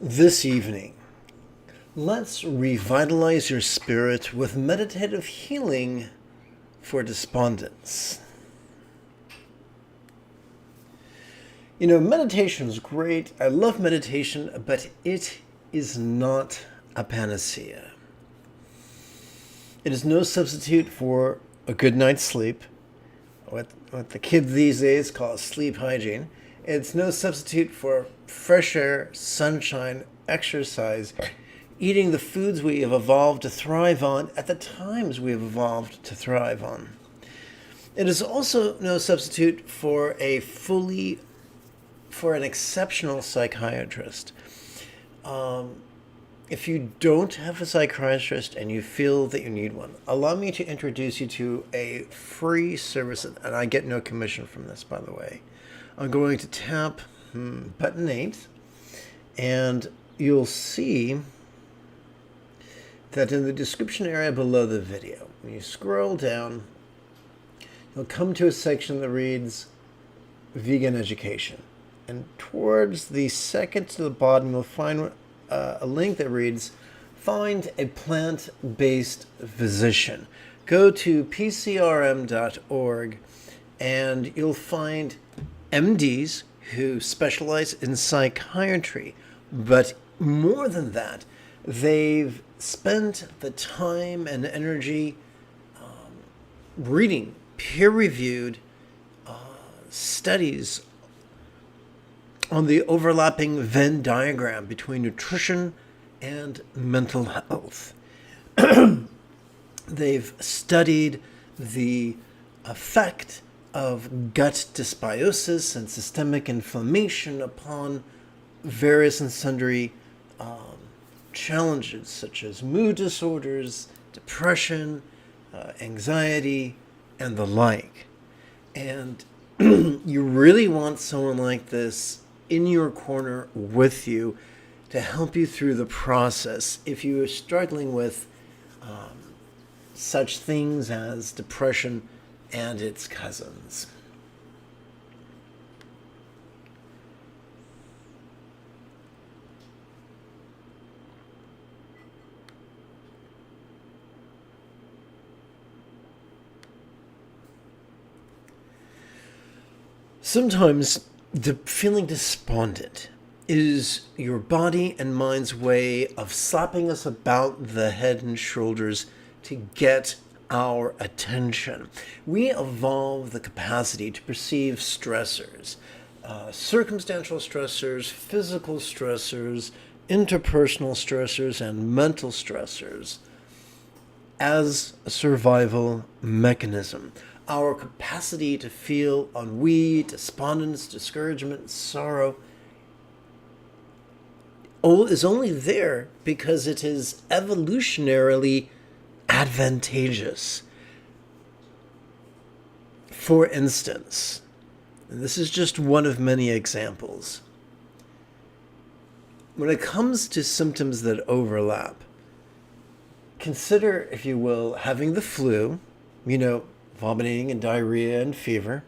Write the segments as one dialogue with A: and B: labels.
A: This evening, let's revitalize your spirit with meditative healing for despondence. You know, meditation is great. I love meditation, but it is not a panacea. It is no substitute for a good night's sleep, what the kids these days call sleep hygiene. It's no substitute for fresh air, sunshine, exercise, eating the foods we have evolved to thrive on at the times we have evolved to thrive on. It is also no substitute for an exceptional psychiatrist. If you don't have a psychiatrist and you feel that you need one, allow me to introduce you to a free service, and I get no commission from this, by the way. I'm going to tap button 8, and you'll see that in the description area below the video, when you scroll down, you'll come to a section that reads Vegan Education. And towards the second to the bottom, you'll find a link that reads Find a Plant-Based Physician. Go to pcrm.org and you'll find MDs who specialize in psychiatry. But more than that, they've spent the time and energy reading peer-reviewed studies on the overlapping Venn diagram between nutrition and mental health. They've studied the effect of gut dysbiosis and systemic inflammation upon various and sundry challenges such as mood disorders, depression, anxiety, and the like. And you really want someone like this in your corner with you to help you through the process if you are struggling with such things as depression and its cousins. Sometimes feeling despondent is your body and mind's way of slapping us about the head and shoulders to get our attention. We evolve the capacity to perceive stressors, circumstantial stressors, physical stressors, interpersonal stressors, and mental stressors as a survival mechanism. Our capacity to feel ennui, despondence, discouragement, sorrow is only there because it is evolutionarily advantageous. For instance, and this is just one of many examples, when it comes to symptoms that overlap, consider, if you will, having the flu, vomiting and diarrhea and fever,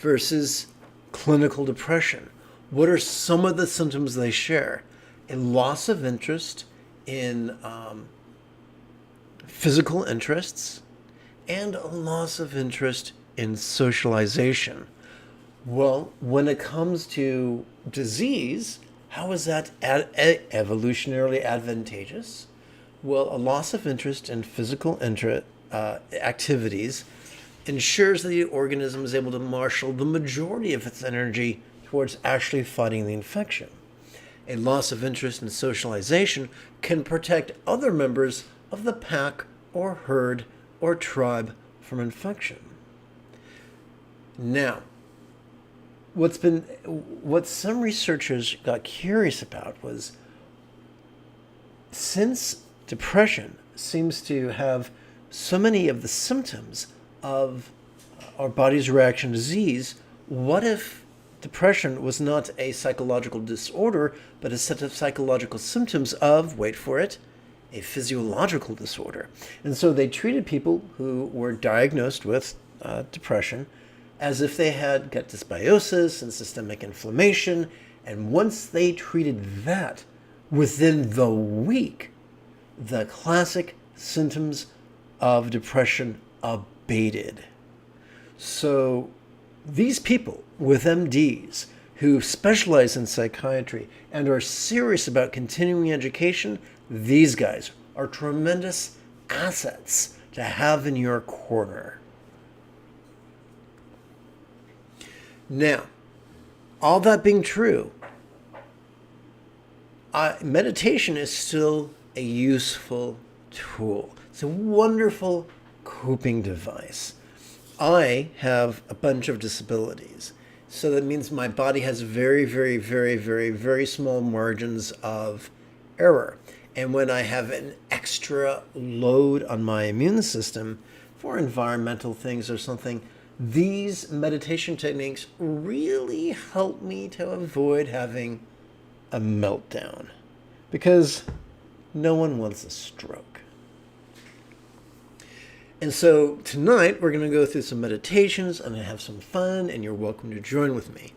A: versus clinical depression. What are some of the symptoms they share? A loss of interest in physical interests and a loss of interest in socialization. Well, when it comes to disease, how is that evolutionarily advantageous? Well, a loss of interest in physical activities ensures that the organism is able to marshal the majority of its energy towards actually fighting the infection. A loss of interest in socialization can protect other members of the pack or herd or tribe from infection. Now, what some researchers got curious about was, since depression seems to have so many of the symptoms of our body's reaction to disease, what if depression was not a psychological disorder, but a set of psychological symptoms of, wait for it, a physiological disorder? And so they treated people who were diagnosed with depression as if they had gut dysbiosis and systemic inflammation, and once they treated that, within the week, the classic symptoms of depression abated. So these people with MDs who specialize in psychiatry and are serious about continuing education, these guys are tremendous assets to have in your corner. Now, all that being true, meditation is still a useful tool. It's a wonderful coping device. I have a bunch of disabilities. So that means my body has very, very, very, very, very small margins of error. And when I have an extra load on my immune system for environmental things or something, these meditation techniques really help me to avoid having a meltdown, because no one wants a stroke. And so tonight we're going to go through some meditations and have some fun, and you're welcome to join with me.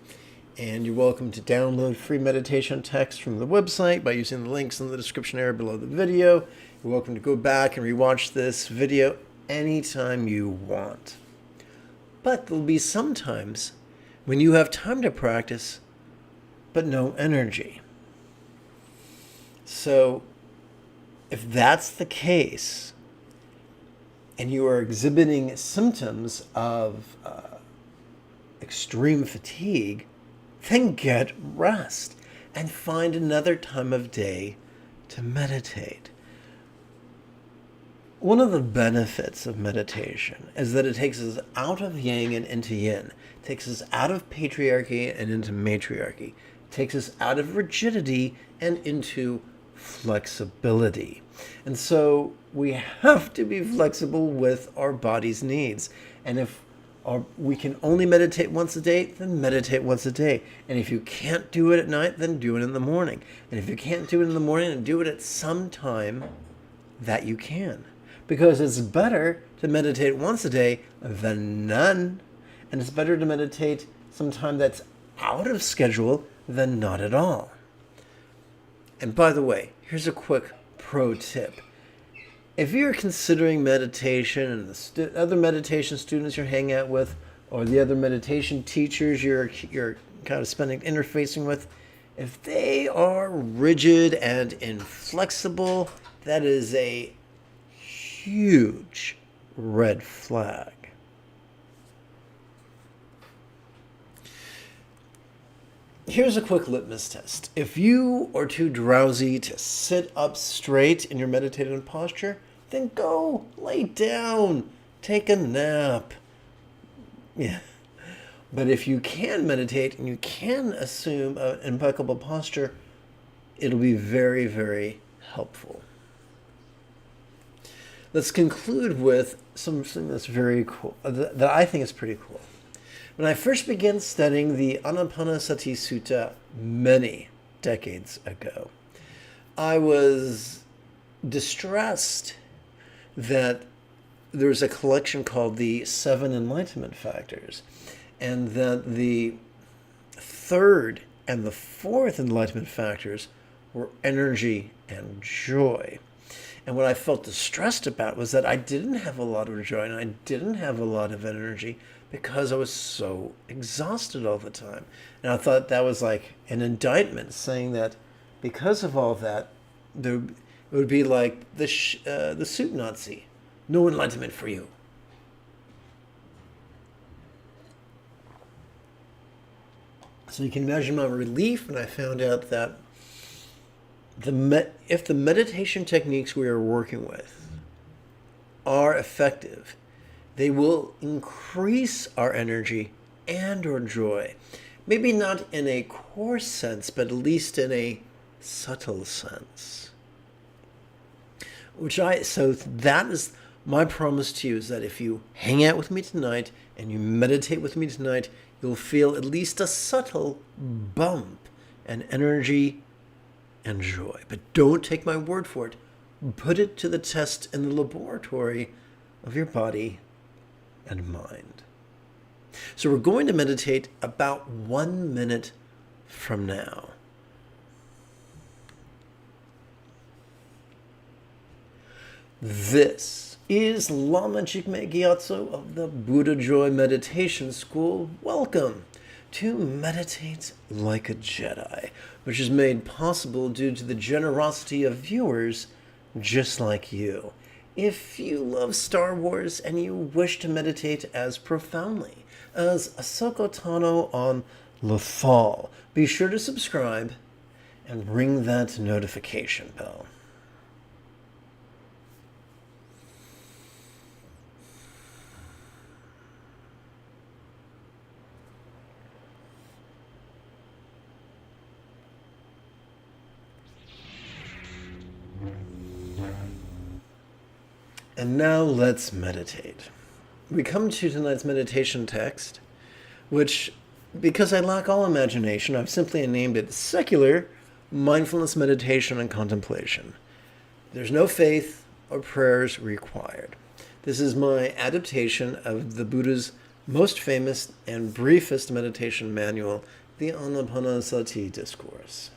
A: And you're welcome to download free meditation text from the website by using the links in the description area below the video. You're welcome to go back and rewatch this video anytime you want. But there'll be some times when you have time to practice, but no energy. So if that's the case, and you are exhibiting symptoms of extreme fatigue, then get rest and find another time of day to meditate. One of the benefits of meditation is that it takes us out of yang and into yin. It takes us out of patriarchy and into matriarchy. It takes us out of rigidity and into flexibility. And so we have to be flexible with our body's needs. And if we can only meditate once a day, then meditate once a day. And if you can't do it at night, then do it in the morning. And if you can't do it in the morning, then do it at some time that you can. Because it's better to meditate once a day than none. And it's better to meditate sometime that's out of schedule than not at all. And by the way, here's a quick pro tip. If you're considering meditation and the other meditation students you're hanging out with, or the other meditation teachers you're kind of interfacing with, if they are rigid and inflexible, that is a huge red flag. Here's a quick litmus test. If you are too drowsy to sit up straight in your meditative posture, then go lay down, take a nap. Yeah. But if you can meditate and you can assume an impeccable posture, it'll be very, very helpful. Let's conclude with something that's very cool, that I think is pretty cool. When I first began studying the Anapanasati Sutta many decades ago, I was distressed that there's a collection called the 7 Enlightenment Factors, and that the 3rd and the 4th Enlightenment Factors were energy and joy. And what I felt distressed about was that I didn't have a lot of joy and I didn't have a lot of energy because I was so exhausted all the time. And I thought that was like an indictment, saying that because of all that, it would be like the suit Nazi. No enlightenment for you. So you can imagine my relief when I found out that if the meditation techniques we are working with are effective, they will increase our energy and our joy. Maybe not in a coarse sense, but at least in a subtle sense. So that is my promise to you, is that if you hang out with me tonight and you meditate with me tonight, you'll feel at least a subtle bump in energy and joy. But don't take my word for it. Put it to the test in the laboratory of your body and mind. So we're going to meditate about 1 minute from now. This is Lama Chikme Gyatso of the Buddha Joy Meditation School. Welcome to Meditate Like a Jedi, which is made possible due to the generosity of viewers just like you. If you love Star Wars and you wish to meditate as profoundly as Ahsoka Tano on Lothal, be sure to subscribe and ring that notification bell. And now let's meditate. We come to tonight's meditation text, which, because I lack all imagination, I've simply named it Secular Mindfulness Meditation and Contemplation. There's no faith or prayers required. This is my adaptation of the Buddha's most famous and briefest meditation manual, the Anapanasati Discourse.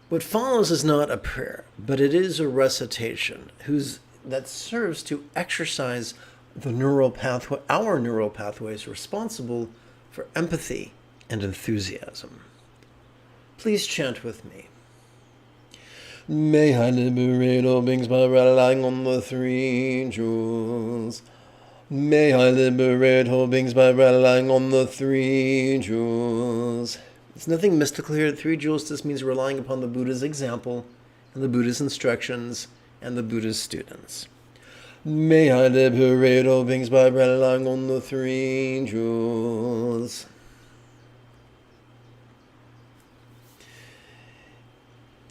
A: What follows is not a prayer, but it is a recitation that serves to exercise the our neural pathways responsible for empathy and enthusiasm. Please chant with me. May I liberate all beings by relying on the three jewels. May I liberate all beings by relying on the three jewels. There's nothing mystical here. The three jewels just means relying upon the Buddha's example and the Buddha's instructions and the Buddha's students. May I liberate all beings by relying on the three jewels.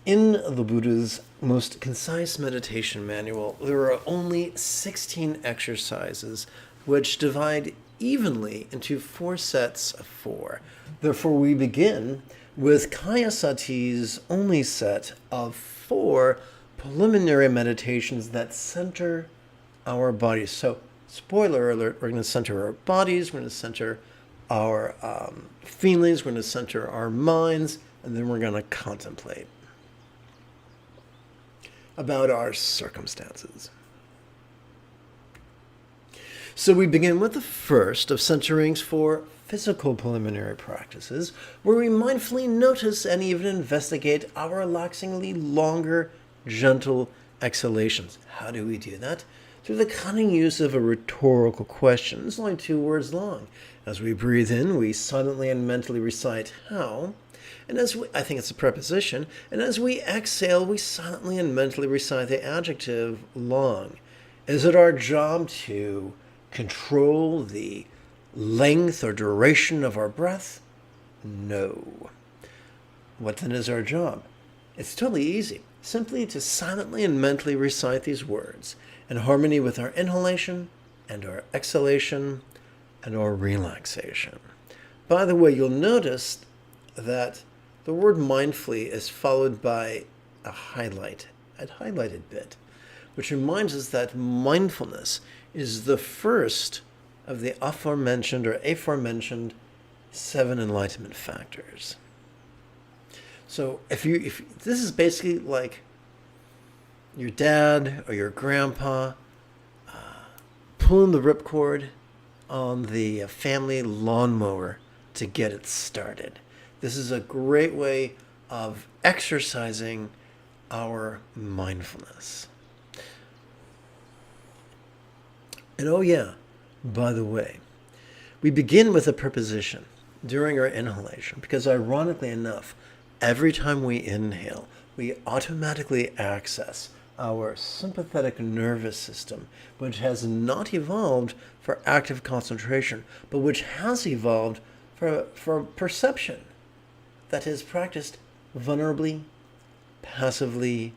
A: In the Buddha's most concise meditation manual, there are only 16 exercises which divide evenly into 4 sets of 4. Therefore, we begin with Kayasati's only set of 4 preliminary meditations that center our bodies. So, spoiler alert, we're going to center our bodies, we're going to center our feelings, we're going to center our minds, and then we're going to contemplate about our circumstances. So we begin with the first of centerings for physical preliminary practices, where we mindfully notice and even investigate our relaxingly longer, gentle exhalations. How do we do that? Through the cunning use of a rhetorical question. It's only 2 words long. As we breathe in, we silently and mentally recite how, and I think it's a preposition, and as we exhale, we silently and mentally recite the adjective long. Is it our job to control the length or duration of our breath? No. What then is our job? It's totally easy. Simply to silently and mentally recite these words in harmony with our inhalation and our exhalation and our relaxation. By the way, you'll notice that the word mindfully is followed by a highlighted bit, which reminds us that mindfulness is the first of the aforementioned 7 enlightenment factors. So if this is basically like your dad or your grandpa pulling the ripcord on the family lawnmower to get it started. This is a great way of exercising our mindfulness. And oh yeah, by the way, we begin with a preposition during our inhalation because ironically enough, every time we inhale, we automatically access our sympathetic nervous system, which has not evolved for active concentration, but which has evolved for perception that is practiced vulnerably, passively,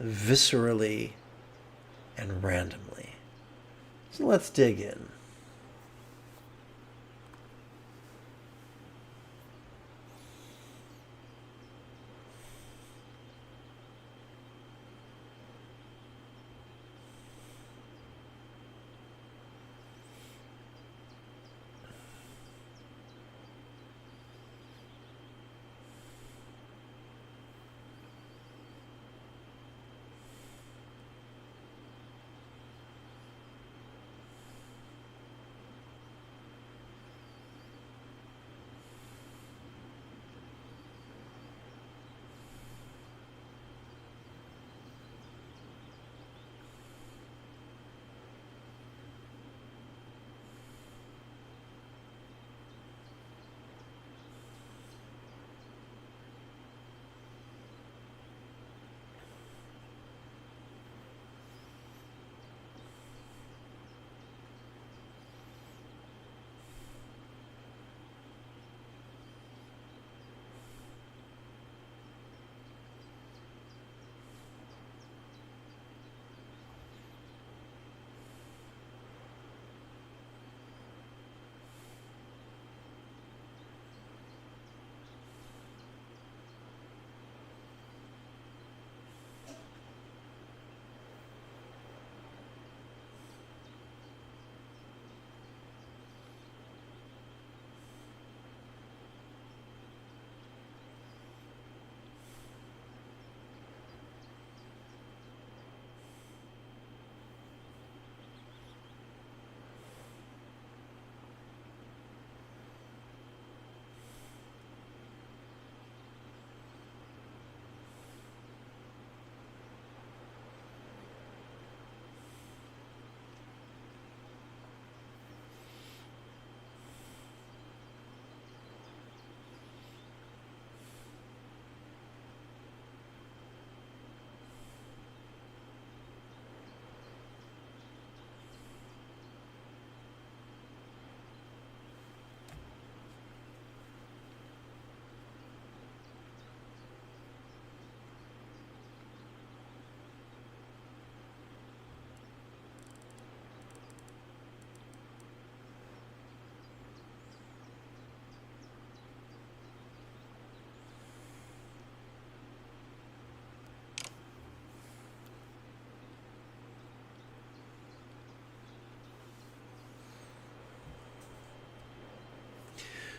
A: viscerally, and randomly. So let's dig in.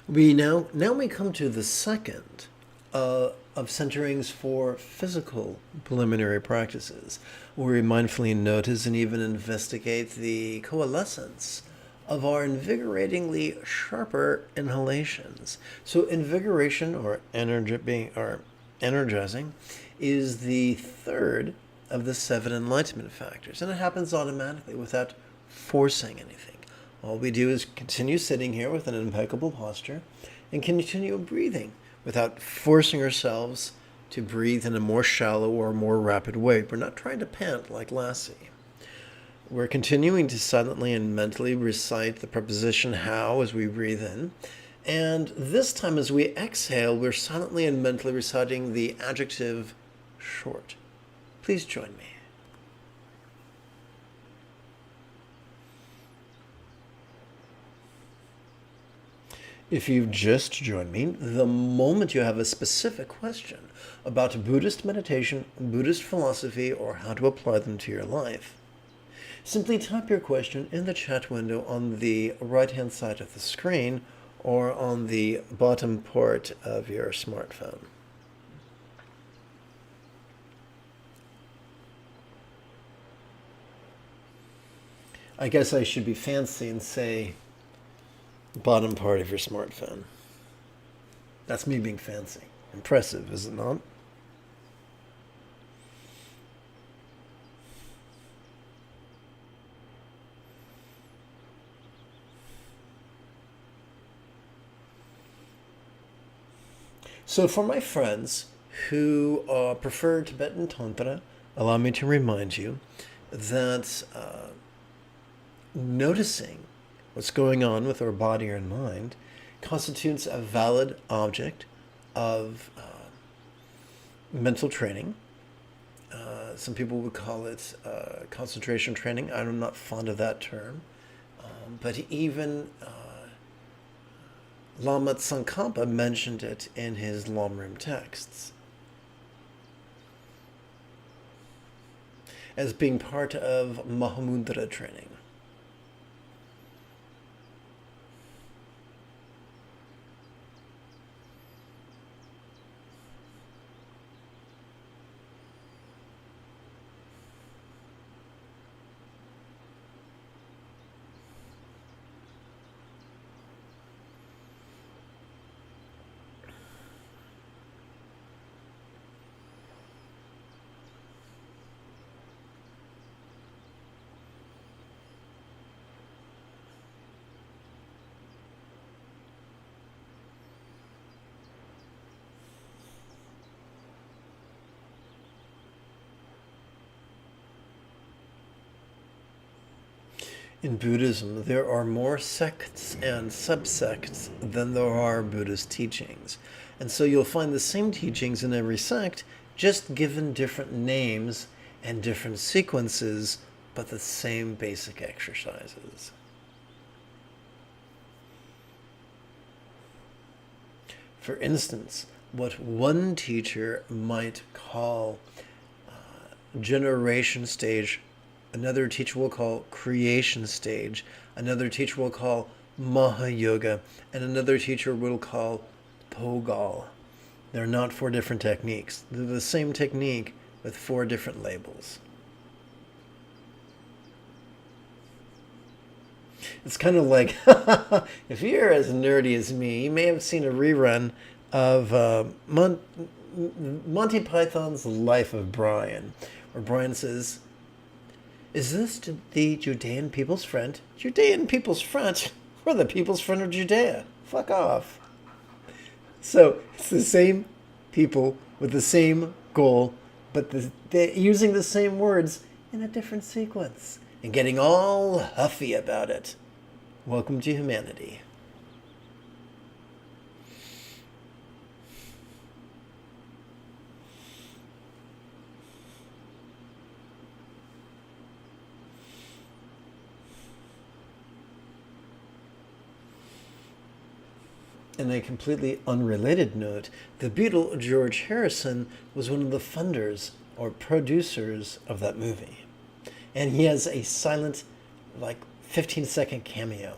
A: Now we come to the second of centerings for physical preliminary practices, where we mindfully notice and even investigate the coalescence of our invigoratingly sharper inhalations. So invigoration or energizing is the third of the 7 enlightenment factors, and it happens automatically without forcing anything. All we do is continue sitting here with an impeccable posture and continue breathing without forcing ourselves to breathe in a more shallow or more rapid way. We're not trying to pant like Lassie. We're continuing to silently and mentally recite the preposition how as we breathe in. And this time as we exhale, we're silently and mentally reciting the adjective short. Please join me. If you've just joined me, the moment you have a specific question about Buddhist meditation, Buddhist philosophy, or how to apply them to your life, simply type your question in the chat window on the right-hand side of the screen or on the bottom part of your smartphone. I guess I should be fancy and say bottom part of your smartphone. That's me being fancy. Impressive, is it not? So for my friends who prefer Tibetan Tantra, allow me to remind you that noticing what's going on with our body or mind constitutes a valid object of mental training. Some people would call it concentration training. I'm not fond of that term. But even Lama Tsongkhapa mentioned it in his Lamrim texts as being part of Mahamudra training. In Buddhism, there are more sects and subsects than there are Buddhist teachings. And so you'll find the same teachings in every sect, just given different names and different sequences, but the same basic exercises. For instance, what one teacher might call generation stage, another teacher will call creation stage, another teacher will call Mahayoga, and another teacher will call Pogal. They're not 4 different techniques. They're the same technique with 4 different labels. It's kind of like, if you're as nerdy as me, you may have seen a rerun of Monty Python's Life of Brian, where Brian says, "Is this the Judean People's Front?" Judean People's Front? We're the People's Front of Judea. Fuck off. So it's the same people with the same goal, but they're using the same words in a different sequence and getting all huffy about it. Welcome to humanity. In a completely unrelated note, the Beatle George Harrison was one of the funders or producers of that movie. And he has a silent, 15-second cameo.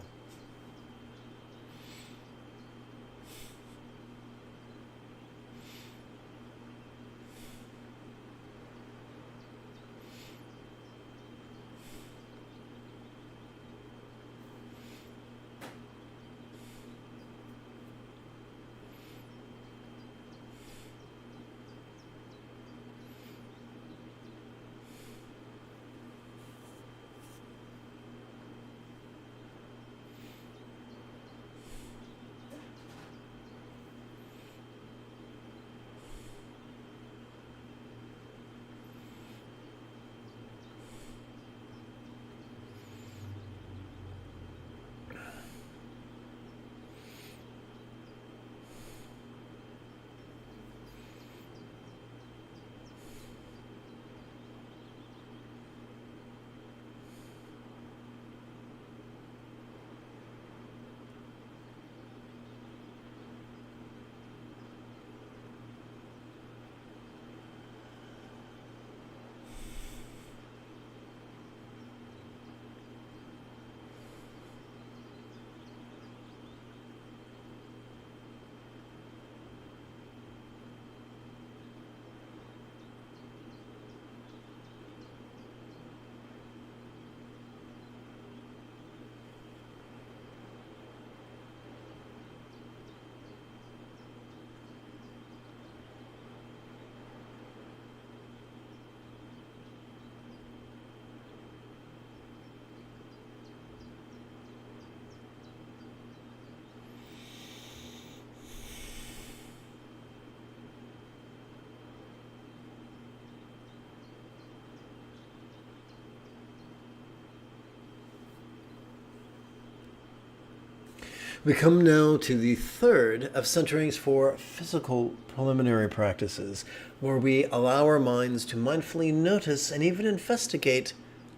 A: We come now to the third of centerings for physical preliminary practices, where we allow our minds to mindfully notice and even investigate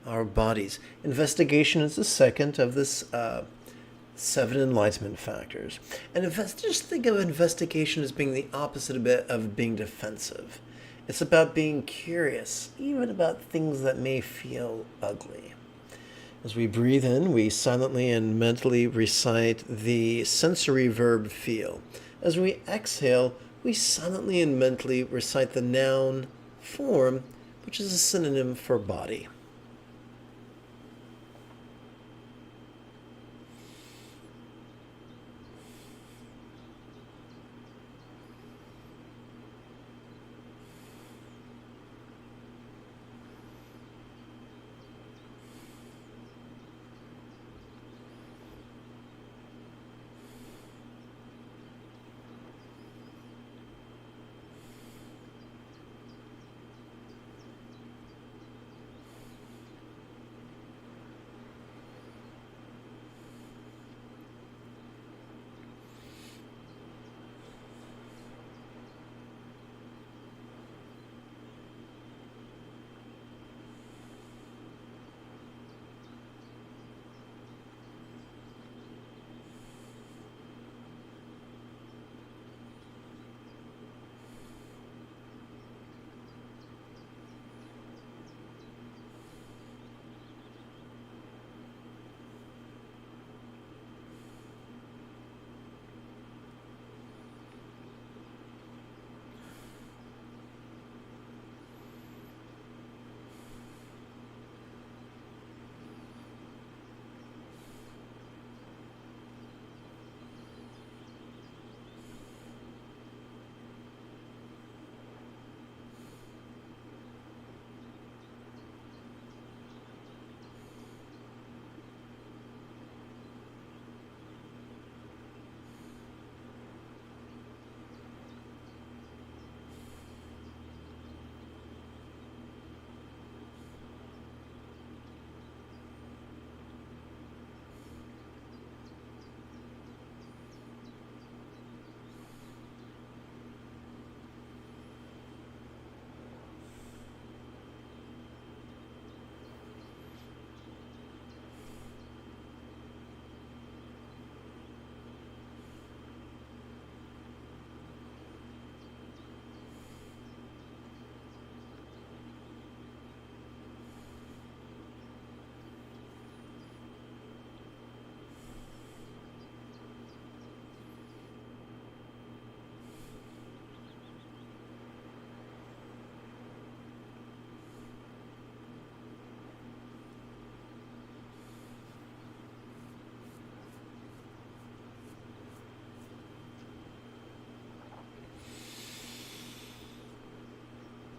A: our bodies. Investigation is the second of this 7 enlightenment factors. And just think of investigation as being the opposite a bit of being defensive. It's about being curious, even about things that may feel ugly. As we breathe in, we silently and mentally recite the sensory verb feel. As we exhale, we silently and mentally recite the noun form, which is a synonym for body.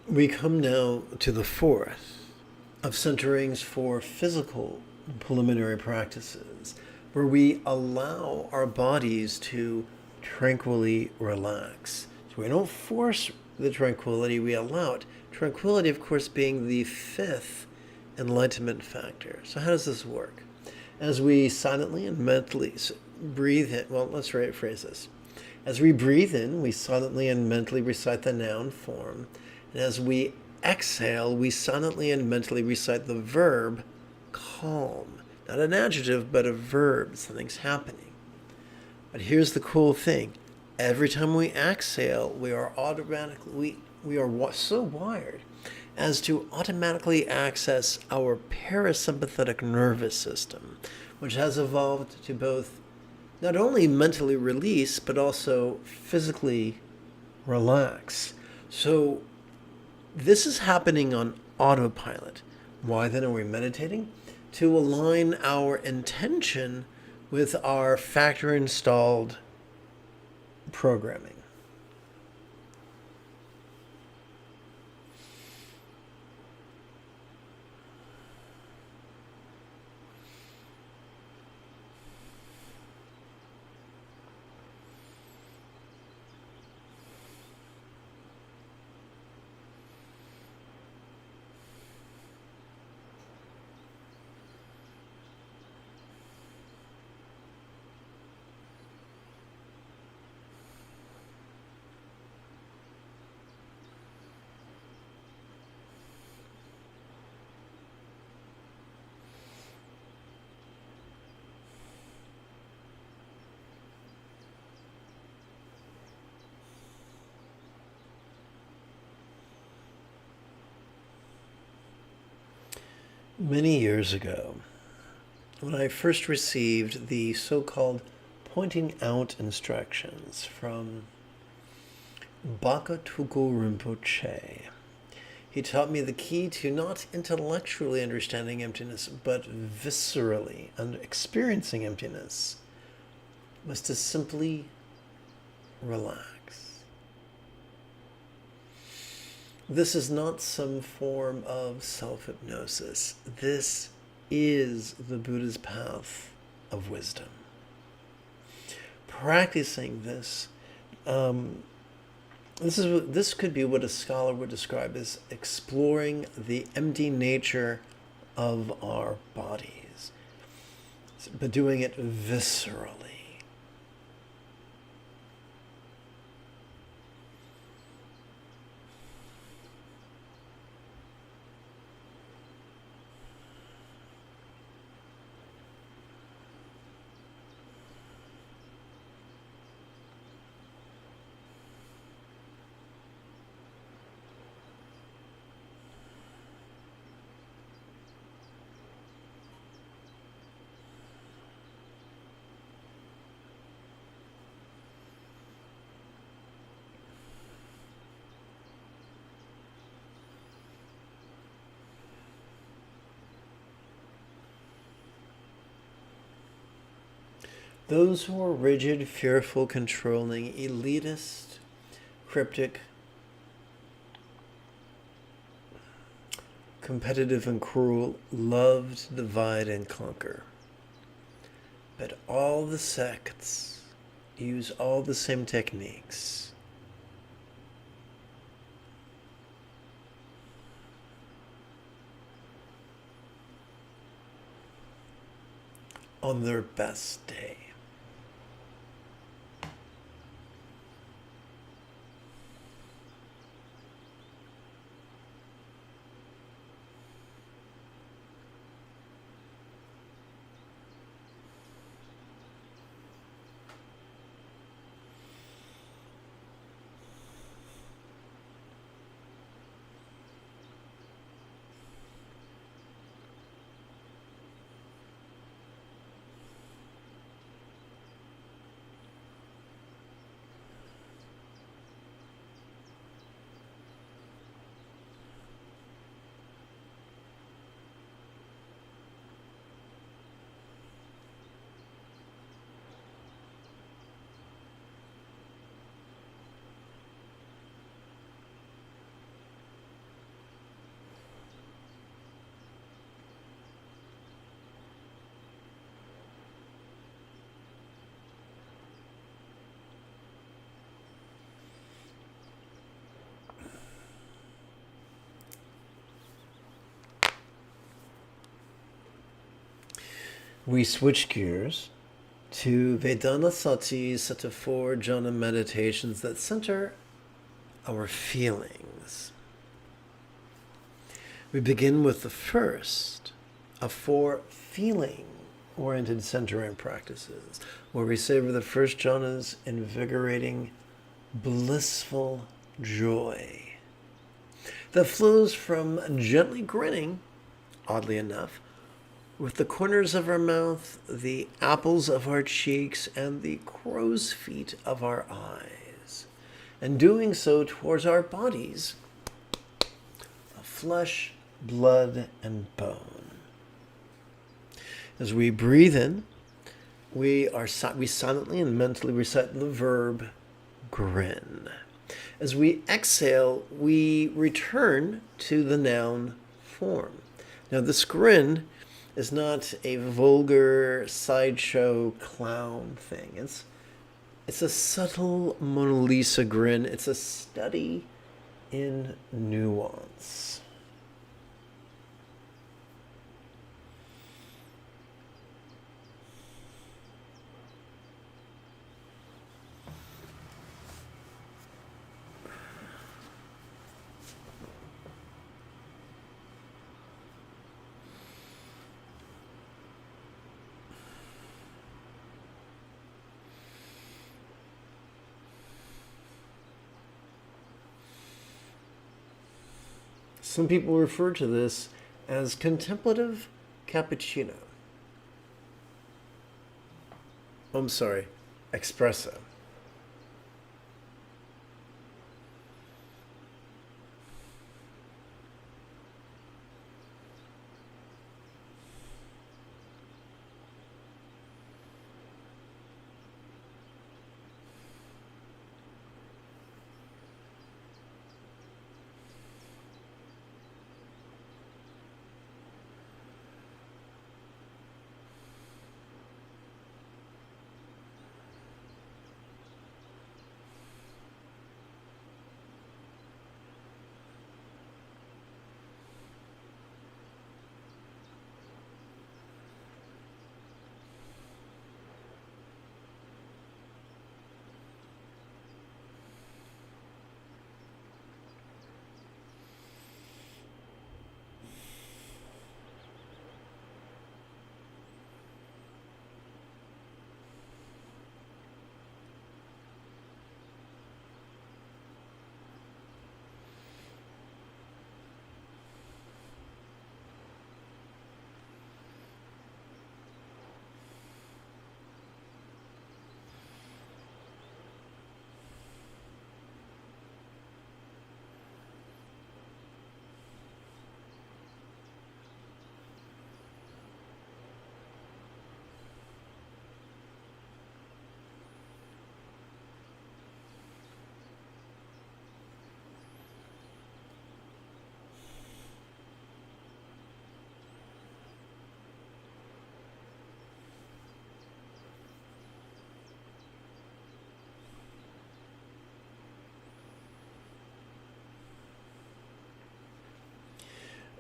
A: We come now to the fourth of centerings for physical preliminary practices, where we allow our bodies to tranquilly relax. So we don't force the tranquility, we allow it. Tranquility, of course, being the fifth enlightenment factor. So how does this work? As we silently and mentally breathe in, well, let's rephrase this. As we breathe in, we silently and mentally recite the noun form. And as we exhale, we silently and mentally recite the verb calm. Not an adjective, but a verb. Something's happening. But here's the cool thing. Every time we exhale, we are automatically, we are so wired as to automatically access our parasympathetic nervous system, which has evolved to both not only mentally release, but also physically relax. So this is happening on autopilot. Why then are we meditating? To align our intention with our factor installed programming. Many years ago, when I first received the so-called pointing out instructions from Bakatuko Rinpoche, he taught me the key to not intellectually understanding emptiness, but viscerally experiencing emptiness was to simply relax. This is not some form of self-hypnosis. This is the Buddha's path of wisdom. Practicing this, this could be what a scholar would describe as exploring the empty nature of our bodies, but doing it viscerally. Those who are rigid, fearful, controlling, elitist, cryptic, competitive and cruel, love to divide and conquer. But all the sects use all the same techniques. On their best day. We switch gears to Vedana Sati Sutta 4 jhana meditations that center our feelings. We begin with the first of 4 feeling-oriented centering practices, where we savor the first jhana's invigorating, blissful joy that flows from gently grinning, oddly enough, with the corners of our mouth, the apples of our cheeks, and the crow's feet of our eyes, and doing so towards our bodies of flesh, blood, and bone. As we breathe in, we silently and mentally recite the verb grin. As we exhale, we return to the noun form. Now, this grin is not a vulgar sideshow clown thing. It's a subtle Mona Lisa grin. It's a study in nuance. Some people refer to this as contemplative cappuccino. I'm sorry, espresso.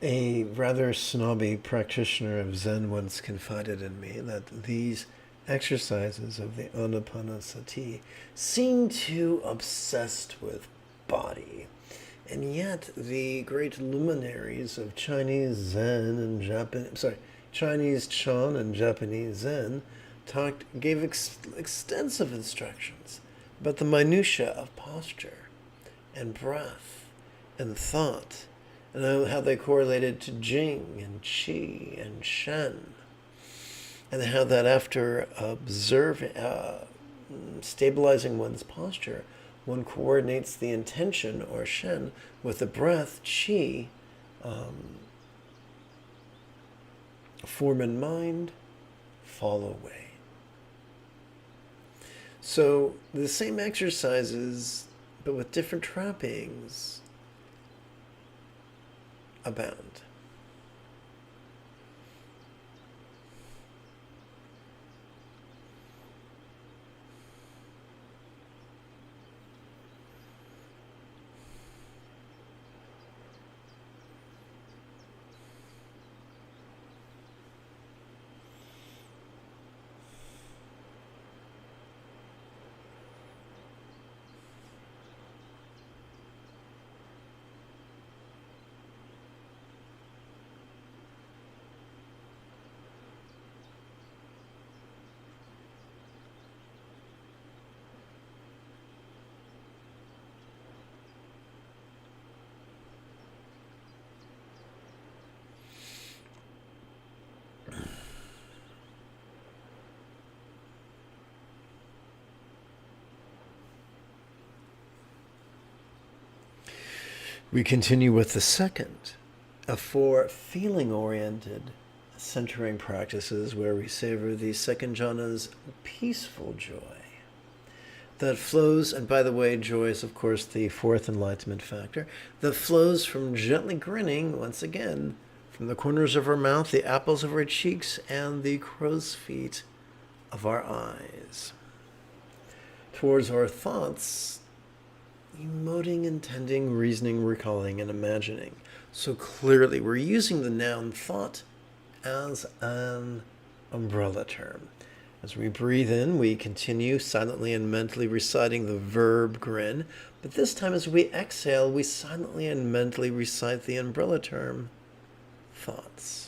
A: A rather snobby practitioner of Zen once confided in me that these exercises of the Anapanasati seem too obsessed with body. And yet the great luminaries of Chinese Zen and Chinese Chan and Japanese Zen gave extensive instructions about the minutiae of posture and breath and thought, and how they correlated to Jing and Qi and Shen, and how that after stabilizing one's posture, one coordinates the intention, or Shen, with the breath, Qi, form and mind fall away. So the same exercises, but with different trappings, abound. We continue with the second of four feeling-oriented centering practices where we savor the second jhana's peaceful joy that flows, and by the way, joy is of course the fourth enlightenment factor, that flows from gently grinning, once again, from the corners of our mouth, the apples of our cheeks, and the crow's feet of our eyes, towards our thoughts, emoting, intending, reasoning, recalling, and imagining. So clearly, we're using the noun thought as an umbrella term. As we breathe in, we continue silently and mentally reciting the verb grin, but this time as we exhale, we silently and mentally recite the umbrella term thoughts.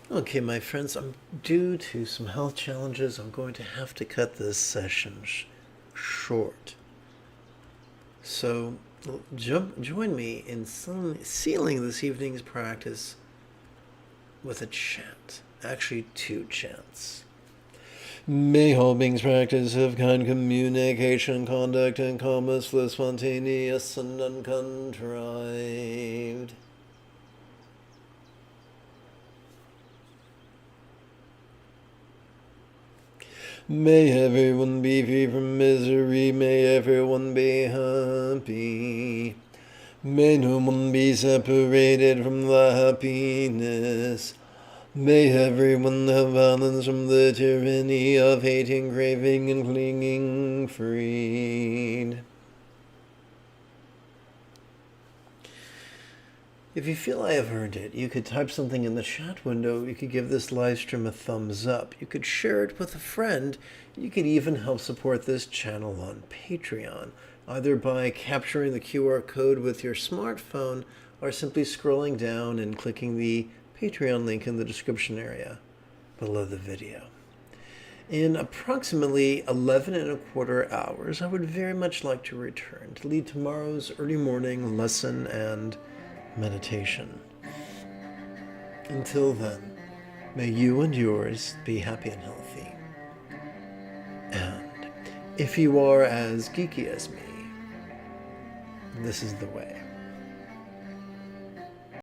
A: Okay, my friends, I'm due to some health challenges. I'm going to have to cut this session short. So, join me in sealing this evening's practice with a chant. Actually, two chants. May all beings practice of kind communication, conduct, and calmness flow spontaneous and uncontrived. May everyone be free from misery, may everyone be happy. May no one be separated from the happiness. May everyone have balance from the tyranny of hating, craving, and clinging freed. If you feel I have earned it, you could type something in the chat window. You could give this live stream a thumbs up. You could share it with a friend. You could even help support this channel on Patreon, either by capturing the QR code with your smartphone or simply scrolling down and clicking the Patreon link in the description area below the video. In approximately 11 1/4 hours, I would very much like to return to lead tomorrow's early morning lesson and meditation. Until then, may you and yours be happy and healthy. And if you are as geeky as me, this is the way.